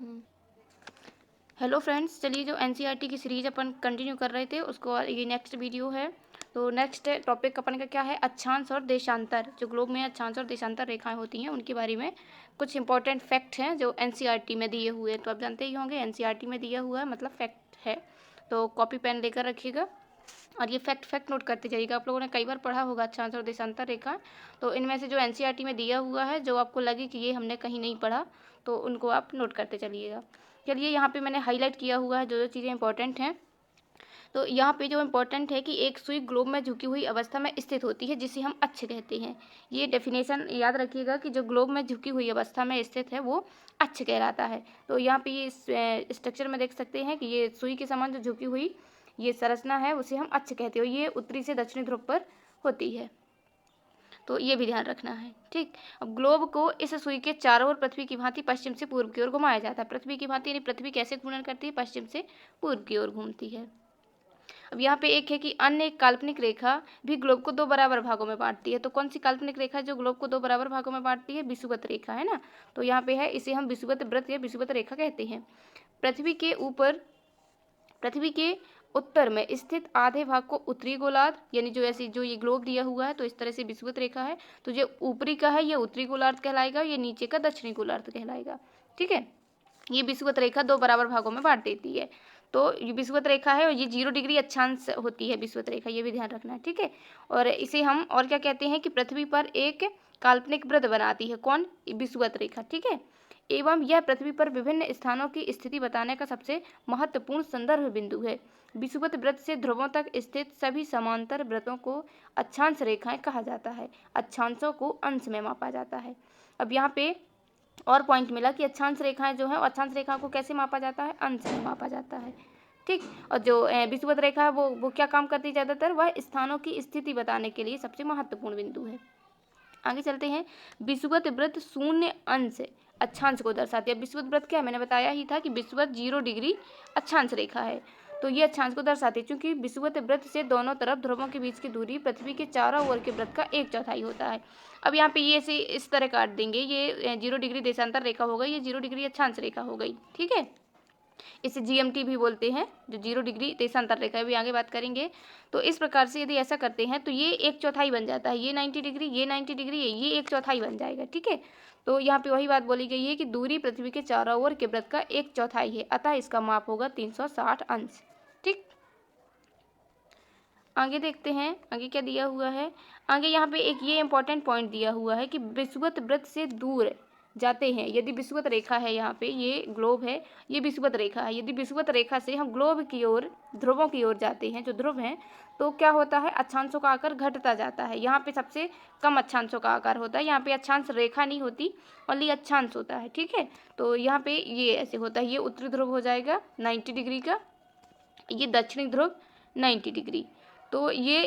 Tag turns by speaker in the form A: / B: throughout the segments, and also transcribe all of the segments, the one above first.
A: Hello friends, चलिए जो NCERT की सीरीज अपन कंटिन्यू कर रहे थे उसको ये नेक्स्ट वीडियो है। तो नेक्स्ट टॉपिक अपन का क्या है, अक्षांश और देशांतर। जो ग्लोब में अक्षांश और देशांतर रेखाएं होती हैं उनके बारे में कुछ इंपॉर्टेंट फैक्ट हैं जो एनसीईआरटी में दिए हुए हैं। तो आप जानते ही होंगे एनसीईआरटी में दिया हुआ है मतलब फैक्ट है। तो कॉपी पेन लेकर रखिएगा और ये फैक्ट नोट करते जाइएगा। आप लोगों ने कई बार पढ़ा होगा अक्षांश और देशांतर रेखा। तो इनमें से जो एनसीईआरटी में दिया हुआ है, जो आपको लगे कि ये हमने कहीं नहीं पढ़ा, तो उनको आप नोट करते चलिएगा। चलिए यहाँ पे मैंने हाईलाइट किया हुआ है जो जो चीज़ें इंपॉर्टेंट हैं। तो यहाँ पे जो इम्पोर्टेंट है कि एक सुई ग्लोब में झुकी हुई अवस्था में स्थित होती है जिसे हम अक्ष कहते हैं। ये डेफिनेशन याद रखिएगा कि जो ग्लोब में झुकी हुई अवस्था में स्थित है वो अक्ष कहलाता है। तो यहाँ पे ये स्ट्रक्चर में देख सकते हैं कि ये सुई के समान जो झुकी हुई ये संरचना है उसे हम अक्ष कहते हैं। ये उत्तरी से दक्षिणी ध्रुव पर होती है, तो ये भी ध्यान रखना है। ठीक, अब ग्लोब को इस सुई के चारों ओर पृथ्वी की भांति पश्चिम से पूर्व की ओर घुमाया जाता है। पृथ्वी की भांति यानी पृथ्वी कैसे घूर्णन करती है, पश्चिम से पूर्व की ओर घूमती है। अब यहाँ पे एक है कि अन्य एक काल्पनिक रेखा भी ग्लोब को दो बराबर भागों में बांटती है। तो कौन सी काल्पनिक रेखा जो ग्लोब को दो बराबर भागों में बांटती है, विषुवत रेखा है ना। तो यहाँ पे है, इसे हम विषुवत वृत्त या विषुवत रेखा कहते हैं। पृथ्वी के उत्तर में स्थित आधे भाग को उत्तरी गोलार्ध, यानी जो ऐसी जो ये ग्लोब दिया हुआ है तो इस तरह से विषुवत रेखा है। तो जो ऊपरी का है ये उत्तरी गोलार्ध कहलाएगा, ये नीचे का दक्षिणी गोलार्ध कहलाएगा। ठीक है, ये विषुवत रेखा दो बराबर भागों में बांट देती है। तो ये विषुवत रेखा है और ये 0 डिग्री अक्षांश होती है विषुवत रेखा, ये भी ध्यान रखना है। ठीक है, और इसे हम और क्या कहते हैं कि पृथ्वी पर एक काल्पनिक वृत्त बनाती है। कौन, विषुवत रेखा। ठीक है, एवं यह पृथ्वी पर विभिन्न स्थानों की स्थिति बताने का सबसे महत्वपूर्ण संदर्भ बिंदु है। विषुवत वृत्त से ध्रुवों तक स्थित सभी समांतर वृत्तों को अक्षांश रेखाएं कहा जाता है। अक्षांशों को अंश में मापा जाता है। अब यहाँ पे और पॉइंट मिला कि अक्षांश रेखाएं जो है, अक्षांश रेखा को कैसे मापा जाता है, अंश में मापा जाता है। ठीक, और जो विषुवत रेखा है वो क्या काम करती है, ज़्यादातर वह स्थानों की स्थिति बताने के लिए सबसे महत्वपूर्ण बिंदु है। आगे चलते हैं। विषुवत वृत्त शून्य अंश अक्षांश को दर्शाती है। विषुवत वृत्त क्या है, मैंने बताया ही था कि विषुवत 0 डिग्री अक्षांश रेखा है। तो ये अक्षांश को दर्शाती है क्योंकि विषुवत वृत्त से दोनों तरफ ध्रुवों के बीच की दूरी पृथ्वी के चारों ओर के वृत्त का 1/4 होता है। अब यहाँ पे ये ऐसे इस तरह काट देंगे, ये 0 डिग्री देशांतर रेखा हो गई, ये 0 डिग्री अक्षांश रेखा हो गई। ठीक है, इसे जीएमटी भी बोलते हैं, जो 0 डिग्री देशांतर रेखा है, भी आगे बात करेंगे। तो इस प्रकार से यदि ऐसा करते हैं तो ये 1/4 बन जाता है। ये 90 डिग्री, ये 90 डिग्री, ये 1/4 बन जाएगा। ठीक है, तो यहाँ पे वही बात बोली गई है कि दूरी पृथ्वी के चारों ओर के वृत्त का 1/4 है, अतः इसका माप होगा 360 अंश। ठीक, आगे देखते हैं आगे क्या दिया हुआ है। आगे यहाँ पे एक ये इंपॉर्टेंट पॉइंट दिया हुआ है कि विषुवत वृत्त से दूर जाते हैं यदि विषुवत रेखा है, यहाँ पे ये ग्लोब है, ये विषुवत रेखा है, यदि विषुवत रेखा से हम ग्लोब की ओर ध्रुवों की ओर जाते हैं, जो ध्रुव हैं, तो क्या होता है, अक्षांशों का आकार घटता जाता है। यहाँ पे सबसे कम अक्षांशों का आकार होता है। यहाँ पे अक्षांश रेखा नहीं होती, ओनली अक्षांश होता है। ठीक है, तो यहाँ पे ये ऐसे होता है, ये उत्तरी ध्रुव हो जाएगा 90 डिग्री का, ये दक्षिणी ध्रुव 90 डिग्री। तो ये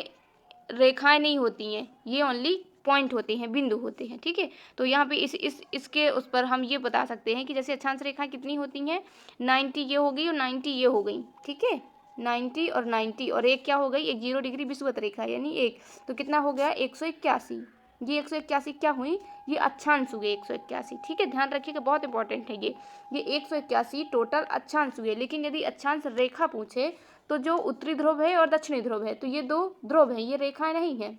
A: रेखाएं नहीं होती हैं, ये ओनली पॉइंट होते हैं, बिंदु होते हैं। ठीक है, तो यहाँ पे इसके उस पर हम ये बता सकते हैं कि जैसे अक्षांश रेखाएं कितनी होती हैं, 90 ये हो गई और 90 ये हो गई। ठीक है, 90 और 90 और एक क्या हो गई, एक 0 डिग्री विषुवत रेखा यानी एक, तो कितना हो गया 181। ये 181 क्या हुई, ये अक्षांश हुए 181। ठीक है, ध्यान रखिएगा, बहुत इंपॉर्टेंट है ये 181 टोटल अक्षांश हुए। लेकिन यदि अक्षांश रेखा पूछे तो जो उत्तरी ध्रुव है और दक्षिणी ध्रुव है, तो ये दो ध्रुव है, ये रेखाएं नहीं है।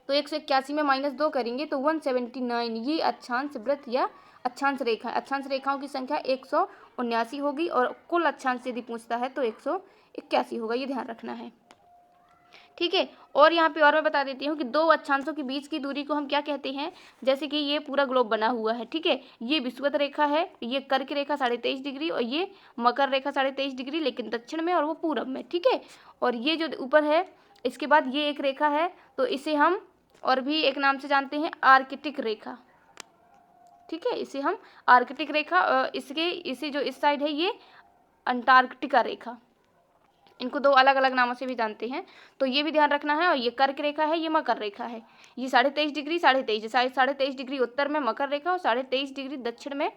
A: तो 181 में -2 करेंगे तो 179, ये अक्षांश वृत्त या अक्षांश रेखा, अक्षांश रेखाओं की संख्या 179 होगी और कुल अक्षांश यदि पूछता है तो 181 होगा, ये ध्यान रखना है। ठीक है, और यहाँ पे और मैं बता देती हूँ कि दो अक्षांशों के बीच की दूरी को हम क्या कहते हैं, जैसे कि ये पूरा ग्लोब बना हुआ है। ठीक है, ये विषुवत रेखा है, ये कर्क रेखा 23.5 डिग्री और ये मकर रेखा 23.5 डिग्री, लेकिन दक्षिण में और वो पूरब में। ठीक है, और ये जो ऊपर है इसके बाद ये एक रेखा है, तो इसे हम और भी एक नाम से जानते हैं, आर्कटिक रेखा। ठीक है, इसे हम आर्कटिक रेखा, इसे जो इस साइड है ये अंटार्कटिका रेखा, इनको दो अलग अलग नामों से भी जानते हैं, तो ये भी ध्यान रखना है। और ये कर्क रेखा है, ये मकर रेखा है, ये 23.5 डिग्री 23.5, 23.5 डिग्री उत्तर में मकर रेखा और 23.5 डिग्री दक्षिण में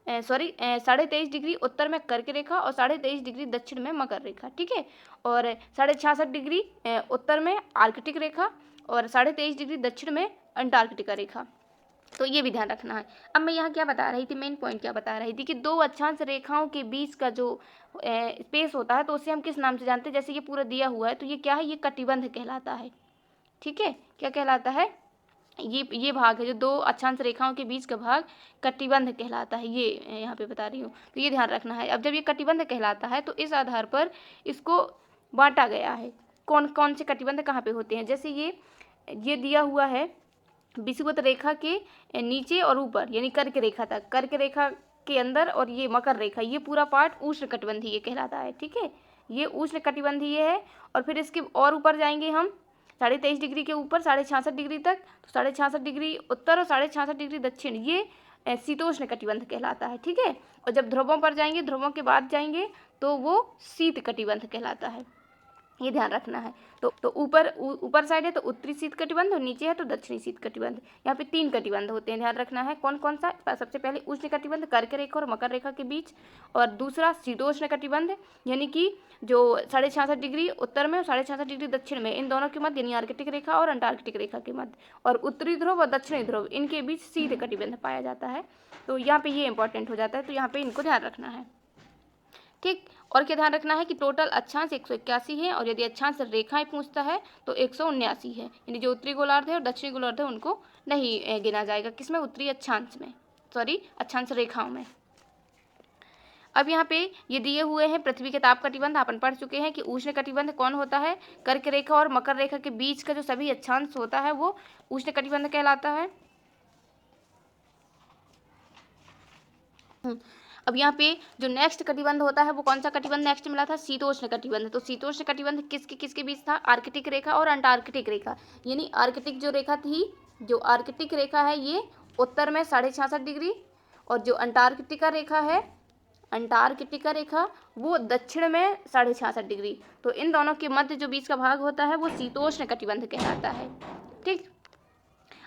A: 23.5 डिग्री उत्तर में कर्क रेखा और 23.5 डिग्री दक्षिण में मकर रेखा। ठीक है, और 66.5 डिग्री उत्तर में आर्कटिक रेखा और 23.5 डिग्री दक्षिण में अंटार्कटिका रेखा। तो ये भी ध्यान रखना है। अब मैं यहाँ क्या बता रही थी, मेन पॉइंट क्या बता रही थी कि दो अक्षांश रेखाओं के बीच का जो स्पेस होता है तो उसे हम किस नाम से जानते हैं। जैसे ये पूरा दिया हुआ है तो ये क्या है, ये कटिबंध कहलाता है। ठीक है, क्या कहलाता है, ये भाग है जो दो अक्षांश रेखाओं के बीच का भाग कटिबंध कहलाता है। ये यहाँ पे बता रही हूँ, तो ये ध्यान रखना है। अब जब ये कटिबंध कहलाता है तो इस आधार पर इसको बांटा गया है, कौन कौन से कटिबंध कहाँ पे होते हैं। जैसे ये दिया हुआ है विषुवत रेखा के नीचे और ऊपर, यानी कर्क रेखा तक, कर्क रेखा के अंदर, और ये मकर रेखा, ये पूरा पार्ट उष्ण कटिबंधीय कहलाता है। ठीक है, ये उष्ण कटिबंधीय है। और फिर इसके और ऊपर जाएंगे हम 23.5 डिग्री के ऊपर 66.5 डिग्री तक, तो 66.5 डिग्री उत्तर और 66.5 डिग्री दक्षिण, ये शीतोष्ण कटिबंध कहलाता है। ठीक है, और जब ध्रुवों पर जाएंगे, ध्रुवों के बाद जाएंगे तो वो शीत कटिबंध कहलाता है। ये ध्यान रखना है। तो ऊपर साइड है तो उत्तरी शीत कटिबंध और नीचे है तो दक्षिणी शीत कटिबंध। यहाँ पे 3 कटिबंध होते हैं, ध्यान रखना है। कौन कौन सा, सबसे पहले उष्ण कटिबंध कर्क रेखा और मकर रेखा के बीच, और दूसरा शीतोष्ण कटिबंध यानी कि जो 66.5 डिग्री उत्तर में और 66.5 डिग्री दक्षिण में, इन दोनों के मध्य यानी आर्कटिक रेखा और अंटार्कटिक रेखा के मध्य, और उत्तरी ध्रुव और दक्षिणी ध्रुव, इनके बीच शीत कटिबंध पाया जाता है। तो यहाँ पे ये इंपॉर्टेंट हो जाता है, तो यहाँ पे इनको ध्यान रखना है। ठीक, और क्या ध्यान रखना है कि टोटल अक्षांश 181 है, और यदि अक्षांश रेखाएं पूछता है तो 179 है, यानी जो उत्तरी गोलार्ध है और दक्षिणी गोलार्ध है उनको नहीं गिना जाएगा। किसमें, उत्तरी अक्षांश में, सॉरी अक्षांश रेखाओं में। अब यहाँ पे ये दिए हुए हैं पृथ्वी के ताप कटिबंध, अपन पढ़ चुके हैं कि उष्ण कटिबंध कौन होता है, कर्क रेखा और मकर रेखा के बीच का जो सभी अक्षांश होता है वो उष्ण कटिबंध कहलाता है। अब यहाँ पे जो नेक्स्ट कटिबंध होता है वो कौन सा कटिबंध नेक्स्ट मिला था, शीतोष्ण कटिबंध। तो शीतोष्ण कटिबंध किसके किसके बीच था, आर्कटिक रेखा और अंटार्कटिक रेखा। यानी आर्कटिक जो रेखा थी, जो आर्कटिक रेखा है ये उत्तर में 66.5 डिग्री, और जो अंटार्कटिका रेखा है, अंटार्कटिका रेखा वो दक्षिण में 66.5 डिग्री। तो इन दोनों के मध्य जो बीच का भाग होता है वो शीतोष्ण कटिबंध कहलाता है। ठीक,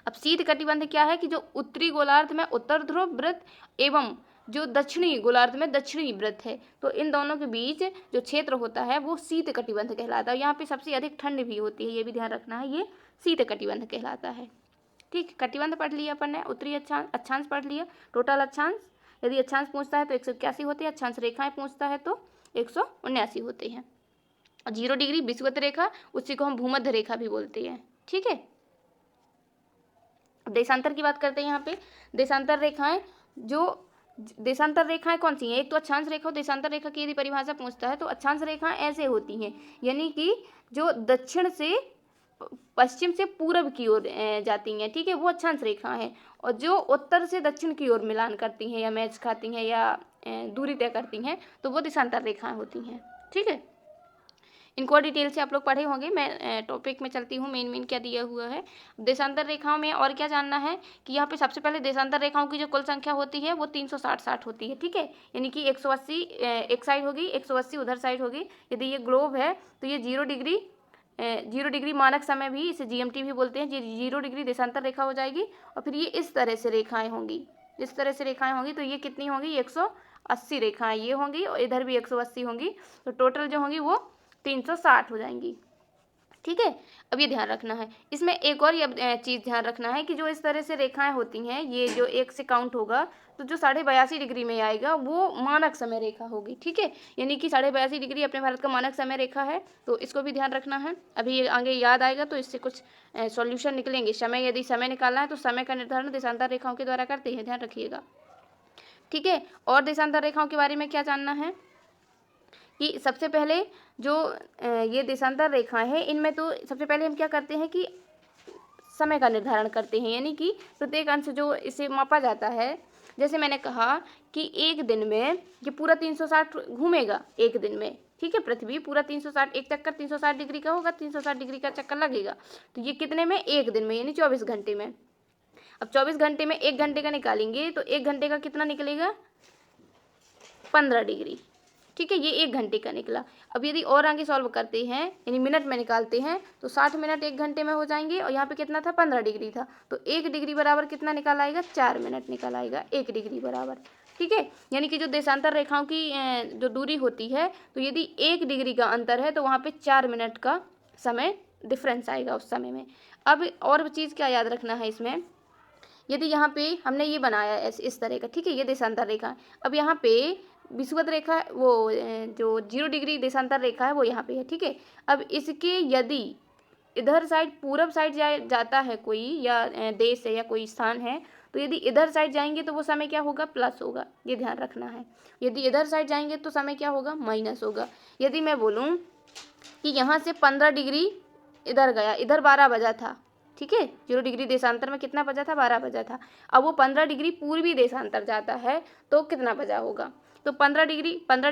A: अब शीत कटिबंध क्या है कि जो उत्तरी गोलार्ध में उत्तर ध्रुव वृत्त एवं जो दक्षिणी गोलार्ध में दक्षिणी वृत्त है, तो इन दोनों के बीच जो क्षेत्र होता है वो शीत कटिबंध कहलाता है। यहाँ पे सबसे अधिक ठंड भी होती है, ये भी ध्यान रखना है, ये शीत कटिबंध कहलाता है। ठीक, कटिबंध पढ़ लिया अपन ने, उत्तरी अक्षांश पढ़ लिया, टोटल अक्षांश, यदि अक्षांश पूछता है तो 181 होते हैं, अक्षांश रेखाएं पूछता है तो 179 होते हैं। और 0 डिग्री विषुवत रेखा, उसी को हम भूमध्य रेखा भी बोलते हैं। ठीक है, देशांतर की बात करते हैं। यहाँ पे देशांतर रेखाएं, जो देशांतर रेखाएं कौन सी हैं, एक तो अक्षांश रेखा और देशांतर रेखा की यदि परिभाषा पूछता है तो अक्षांश रेखाएं ऐसे होती हैं, यानी कि जो दक्षिण से पश्चिम से पूर्व की ओर जाती हैं। ठीक है, वो अक्षांश रेखा है, और जो उत्तर से दक्षिण की ओर मिलान करती हैं या मैच खाती हैं या दूरी तय करती हैं तो वो देशांतर रेखाएं होती हैं। ठीक है, इनको डिटेल से आप लोग पढ़े होंगे। मैं टॉपिक में चलती हूँ, मेन क्या दिया हुआ है देशांतर रेखाओं में। और क्या जानना है कि यहाँ पे सबसे पहले देशांतर रेखाओं की जो कुल संख्या होती है वो 360 होती है। ठीक है, यानी कि 180 एक साइड होगी, 180 उधर साइड होगी। यदि ये ग्लोब है तो ये 0 डिग्री मानक समय भी, इसे GMT भी बोलते हैं, 0 डिग्री देशांतर रेखा हो जाएगी। और फिर ये इस तरह से रेखाएं होंगी, इस तरह से रेखाएं होंगी, तो ये कितनी होंगी, 180 रेखाएं ये होंगी, और इधर भी 180 होंगी, तो टोटल जो होंगी वो 360 हो जाएंगी। ठीक है, अब ये ध्यान रखना है। इसमें एक और ये चीज़ ध्यान रखना है कि जो इस तरह से रेखाएं होती हैं, ये जो 1 से काउंट होगा तो जो 82.5 डिग्री में आएगा वो मानक समय रेखा होगी। ठीक है, यानी कि 82.5 डिग्री अपने भारत का मानक समय रेखा है, तो इसको भी ध्यान रखना है। अभी ये आगे याद आएगा तो इससे कुछ सॉल्यूशन निकलेंगे। समय, यदि समय निकालना है तो समय का निर्धारण देशांतर रेखाओं के द्वारा करते हैं, ध्यान रखिएगा। ठीक है, और देशांतर रेखाओं के बारे में क्या जानना है कि सबसे पहले जो ये देशांतर रेखाएं हैं, इनमें तो सबसे पहले हम क्या करते हैं कि समय का निर्धारण करते हैं, यानी कि प्रत्येक अंश जो इसे मापा जाता है। जैसे मैंने कहा कि एक दिन में ये पूरा 360 घूमेगा एक दिन में। ठीक है, पृथ्वी पूरा 360, एक चक्कर 360 डिग्री का होगा, 360 डिग्री का चक्कर लगेगा, तो ये कितने में, एक दिन में, यानी 24 घंटे में। अब 24 घंटे में 1 घंटे का निकालेंगे तो 1 घंटे का कितना निकलेगा, 15 डिग्री। ठीक है, ये 1 घंटे का निकला। अब यदि और आगे सॉल्व करते हैं, यानी मिनट में निकालते हैं, तो 60 मिनट 1 घंटे में हो जाएंगे, और यहाँ पे कितना था, 15 डिग्री था, तो 1 डिग्री बराबर कितना निकल आएगा, 4 मिनट निकल आएगा 1 डिग्री बराबर। ठीक है, यानी कि जो देशांतर रेखाओं की जो दूरी होती है, तो यदि 1 डिग्री का अंतर है तो वहाँ पे 4 मिनट का समय डिफरेंस आएगा उस समय में। अब और चीज़ क्या याद रखना है इसमें, यदि यहाँ पे हमने ये बनाया ऐसे इस तरह का, ठीक है, ये देशांतर रेखा है। अब यहाँ पे विषुवत रेखा वो जो 0 डिग्री देशांतर रेखा है वो यहाँ पे है, ठीक है। अब इसके यदि इधर साइड पूरब साइड जाता है कोई या देश है या कोई स्थान है, तो यदि इधर साइड जाएंगे तो वो समय क्या होगा, प्लस होगा, ये ध्यान रखना है। यदि इधर साइड जाएंगे तो समय क्या होगा, माइनस होगा। यदि मैं बोलूँ कि यहाँ से 15 डिग्री इधर गया, इधर 12 बजा था, ठीक है, 0 डिग्री देशांतर में कितना बजा था, 12 बजा था। अब वो 15 डिग्री पूर्वी देशांतर जाता है तो कितना बजा होगा, तो 15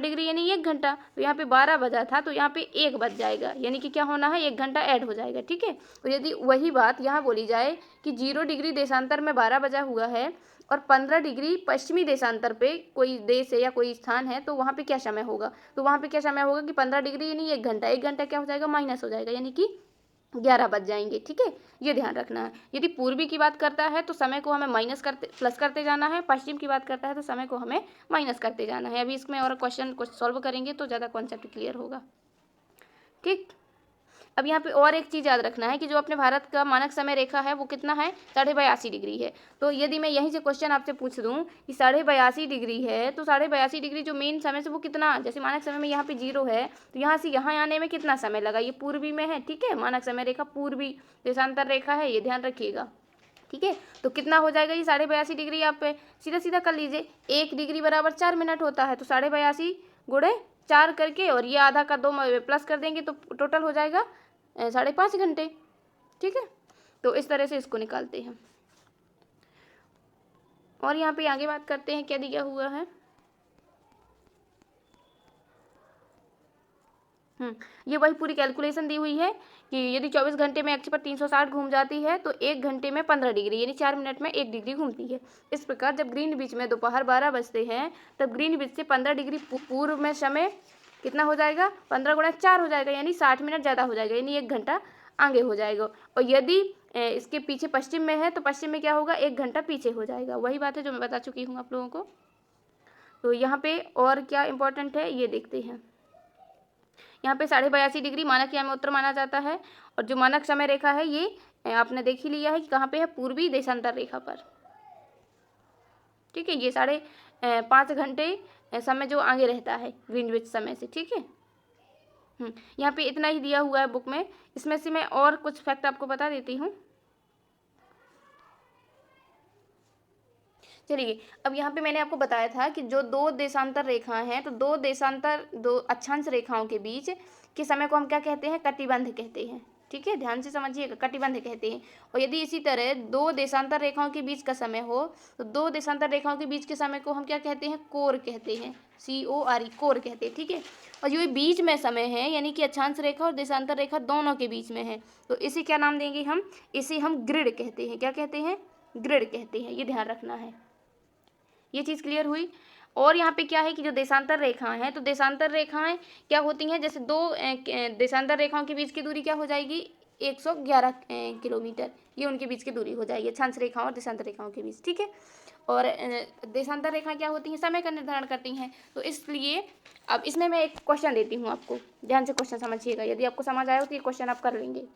A: डिग्री यानी 1 घंटा, तो यहाँ पे 12 बजा था तो यहाँ पे 1 बज जाएगा, यानी कि क्या होना है, 1 घंटा ऐड हो जाएगा, ठीक है। तो यदि वही बात यहाँ बोली जाए कि 0 डिग्री देशांतर में 12 बजा हुआ है और 15 डिग्री पश्चिमी देशांतर पे कोई देश है या कोई स्थान है, तो वहाँ पे क्या समय होगा, तो वहाँ पे क्या समय होगा कि 15 डिग्री यानी 1 घंटा, 1 घंटा क्या हो जाएगा, माइनस हो जाएगा, यानी कि 11 बज जाएंगे, ठीक है, ये ध्यान रखना है। यदि पूर्वी की बात करता है तो समय को हमें प्लस करते जाना है, पश्चिम की बात करता है तो समय को हमें माइनस करते जाना है। अभी इसमें और क्वेश्चन को सॉल्व करेंगे तो ज़्यादा कॉन्सेप्ट क्लियर होगा, ठीक। अब यहाँ पे और एक चीज़ याद रखना है कि जो अपने भारत का मानक समय रेखा है वो कितना है, 82.5 डिग्री है। तो यदि मैं यहीं से क्वेश्चन आपसे पूछ दूँ कि 82.5 डिग्री है, तो 82.5 डिग्री जो मेन समय से वो कितना, जैसे मानक समय में यहाँ पे 0 है तो यहाँ से यहाँ आने में कितना समय लगा, ये पूर्वी में है, ठीक है, मानक समय रेखा पूर्वी देशांतर रेखा है, ये ध्यान रखिएगा, ठीक है। तो कितना हो जाएगा ये 82.5 डिग्री, आप सीधा सीधा कर लीजिए, 1 डिग्री बराबर 4 मिनट होता है, तो 82.5 गुणे 4 करके और ये आधा का 2 प्लस कर देंगे तो टोटल हो जाएगा 5.5 घंटे, ठीक है। तो इस तरह से इसको निकालते हैं और यहाँ पे आगे बात करते हैं क्या दिया हुआ है। ये वही पूरी कैलकुलेशन दी हुई है कि यदि 24 घंटे में अक्ष पर 360 घूम जाती है तो 1 घंटे में 15 डिग्री यानी 4 मिनट में 1 डिग्री घूमती है। इस प्रकार जब ग्रीनविच में दोपहर 12 बजते हैं तब ग्रीनविच से 15 डिग्री पूर्व में समय कितना हो जाएगा, 15 गुणा 4 हो जाएगा, यानी 60 मिनट ज़्यादा हो जाएगा, यानी 1 घंटा आगे हो जाएगा। और यदि इसके पीछे पश्चिम में है तो पश्चिम में क्या होगा, 1 घंटा पीछे हो जाएगा। वही बात है जो मैं बता चुकी हूँ आप लोगों को। तो यहाँ पे और क्या इंपॉर्टेंट है ये देखते हैं। यहाँ पे 82.5 डिग्री मानक या उत्तर माना जाता है और जो मानक समय रेखा है ये आपने देख ही लिया है कि कहाँ पे है, पूर्वी देशांतर रेखा पर, ठीक है। ये 5.5 घंटे समय जो आगे रहता है ग्रीनविच समय से, ठीक है। यहाँ पे इतना ही दिया हुआ है बुक में। इसमें से मैं और कुछ फैक्ट आपको बता देती हूँ। चलिए, अब यहाँ पे मैंने आपको बताया था कि जो 2 देशांतर रेखाएं हैं तो 2 अक्षांश रेखाओं के बीच के समय को हम क्या कहते हैं, कटिबंध कहते हैं, ठीक है, ध्यान से समझिएगा, कटिबंध कहते हैं। और यदि इसी तरह 2 देशांतर रेखाओं के बीच का समय हो तो 2 देशांतर रेखाओं के बीच के समय को हम क्या कहते हैं, कोर कहते हैं, CORE, कोर कहते हैं, ठीक है। और जो बीच में समय है यानी कि अक्षांश रेखा और देशांतर रेखा दोनों के बीच में है तो इसे क्या नाम देंगे हम, इसे हम ग्रिड कहते हैं। क्या कहते हैं, ग्रिड कहते हैं, ये ध्यान रखना है। ये चीज़ क्लियर हुई। और यहाँ पे क्या है कि जो देशांतर रेखाएं हैं तो देशांतर रेखाएं क्या होती हैं, जैसे 2 देशांतर रेखाओं के बीच की दूरी क्या हो जाएगी, 111 किलोमीटर, ये उनके बीच की दूरी हो जाएगी अक्षांश रेखाओं और देशांतर रेखाओं के बीच, ठीक है। और देशांतर रेखाएं क्या होती हैं, समय का निर्धारण करती हैं। तो इसलिए अब इसमें मैं एक क्वेश्चन देती हूँ आपको, ध्यान से क्वेश्चन समझिएगा, यदि आपको समझ आया हो तो ये क्वेश्चन आप कर लेंगे।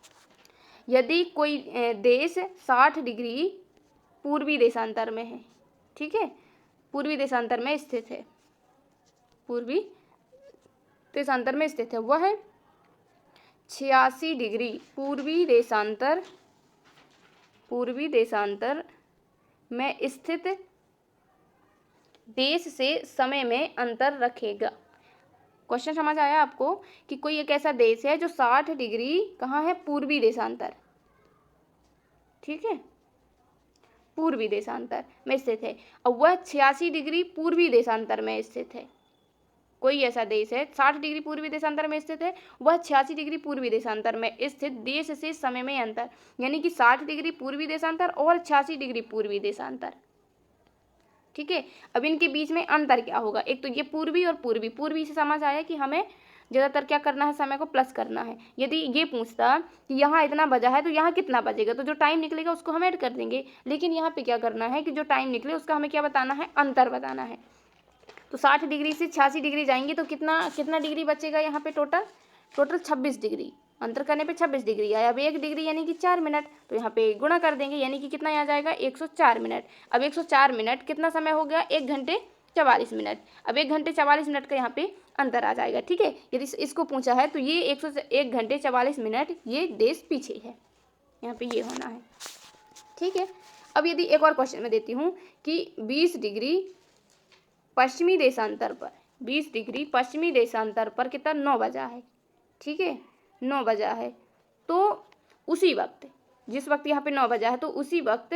A: यदि कोई देश 60 डिग्री पूर्वी देशांतर में है, ठीक है, पूर्वी देशांतर में स्थित है, पूर्वी देशांतर में स्थित है, वह है 86 डिग्री पूर्वी देशांतर में स्थित देश से समय में अंतर रखेगा। क्वेश्चन समझ आया आपको कि कोई एक ऐसा देश है जो 60 डिग्री कहाँ है, पूर्वी देशांतर, ठीक है, पूर्वी देशांतर में स्थित है और वह 86 डिग्री पूर्वी देशांतर में स्थित है। कोई ऐसा देश है 60 डिग्री पूर्वी देशांतर में स्थित है, वह 86 डिग्री पूर्वी देशांतर में स्थित देश से समय में अंतर, यानी कि 60 डिग्री पूर्वी देशांतर और 86 डिग्री पूर्वी देशांतर, ठीक है। अब इनके बीच में अंतर क्या होगा, एक तो ये पूर्वी और पूर्वी से समझ आया कि हमें ज़्यादातर क्या करना है, समय को प्लस करना है। यदि ये पूछता कि यहाँ इतना बजा है तो यहाँ कितना बजेगा, तो जो टाइम निकलेगा उसको हम ऐड कर देंगे। लेकिन यहाँ पे क्या करना है कि जो टाइम निकले उसका हमें क्या बताना है, अंतर बताना है। तो 60 डिग्री से 86 डिग्री जाएंगे तो कितना डिग्री बचेगा यहाँ पे, टोटल 26 डिग्री अंतर करने पे 26 डिग्री आया। अब 1 डिग्री यानी कि 4 मिनट, तो यहाँ पे गुणा कर देंगे यानी कि कितना आ जाएगा 104 मिनट। अब 104 मिनट कितना समय हो गया 1 घंटे 44 मिनट। अब 1 घंटे 44 मिनट का यहाँ पे अंतर आ जाएगा। ठीक है, यदि इसको पूछा है तो ये 1 घंटे 44 मिनट ये देश पीछे है, यहाँ पे ये होना है। ठीक है, अब यदि एक और क्वेश्चन मैं देती हूँ कि 20 डिग्री पश्चिमी देशांतर पर 20 डिग्री पश्चिमी देशांतर पर कितना 9 बजा है। ठीक है, 9 बजा है, तो उसी वक्त जिस वक्त यहाँ पे 9 बजा है तो उसी वक्त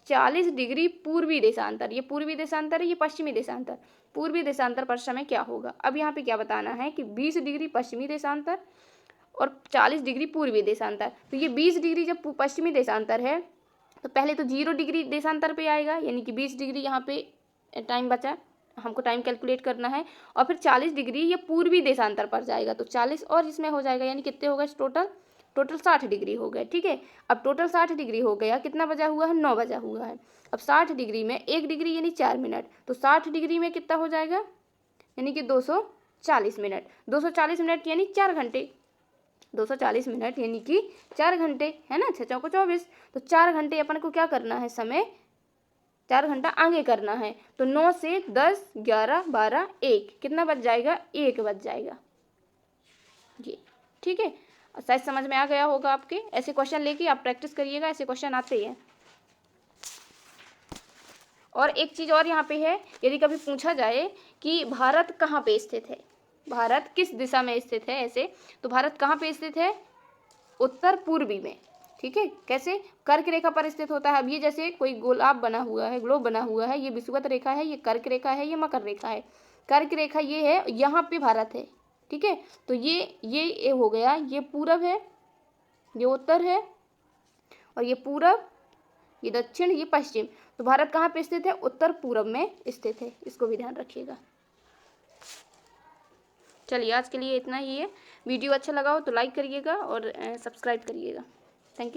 A: 40 डिग्री पूर्वी देशांतर, ये पूर्वी देशांतर है, ये पश्चिमी देशांतर, पूर्वी देशांतर पर समय क्या होगा। अब यहाँ पे क्या बताना है कि 20 डिग्री पश्चिमी देशांतर और 40 डिग्री पूर्वी देशांतर। तो ये 20 डिग्री जब पश्चिमी देशांतर है तो पहले तो 0 डिग्री देशांतर पे आएगा, यानी कि 20 डिग्री यहाँ पे टाइम बचा, हमको टाइम कैलकुलेट करना है। और फिर 40 डिग्री ये पूर्वी देशांतर पर जाएगा, तो 40 और इसमें हो जाएगा, यानी कितने हो गए टोटल 60 डिग्री हो गए। ठीक है, अब टोटल 60 डिग्री हो गया, कितना बजा हुआ है 9 बजा हुआ है। अब 60 डिग्री में 1 डिग्री यानी 4 मिनट, तो 60 डिग्री में कितना हो जाएगा यानी कि 240 मिनट। 240 मिनट यानी 4 घंटे, 240 मिनट यानी कि 4 घंटे है ना, 6 चौको 24। तो 4 घंटे अपन को क्या करना है, समय 4 घंटा आगे करना है। तो 9 से 10 11 12 1 कितना बच जाएगा 1 बच जाएगा ये। ठीक है, शायद समझ में आ गया होगा आपके। ऐसे क्वेश्चन लेके आप प्रैक्टिस करिएगा, ऐसे क्वेश्चन आते हैं। और एक चीज़ और यहाँ पे है, यदि कभी पूछा जाए कि भारत कहाँ पे स्थित है, भारत किस दिशा में स्थित है ऐसे, तो भारत कहाँ पे स्थित है उत्तर पूर्वी में। ठीक है, कैसे कर्क रेखा पर स्थित होता है। अब ये जैसे कोई गोलाब बना हुआ है, ग्लोब बना हुआ है, ये विषुवत रेखा है, ये कर्क रेखा है, ये मकर रेखा है। कर्क रेखा ये है, यहाँ पे भारत है। ठीक है, तो ये हो गया, ये पूरब है, ये उत्तर है, और ये पूरब, ये दक्षिण, ये पश्चिम। तो भारत कहाँ पे स्थित है उत्तर पूरब में स्थित है, इसको भी ध्यान रखिएगा। चलिए आज के लिए इतना ही है। वीडियो अच्छा लगा हो तो लाइक करिएगा और सब्सक्राइब करिएगा। Thank you.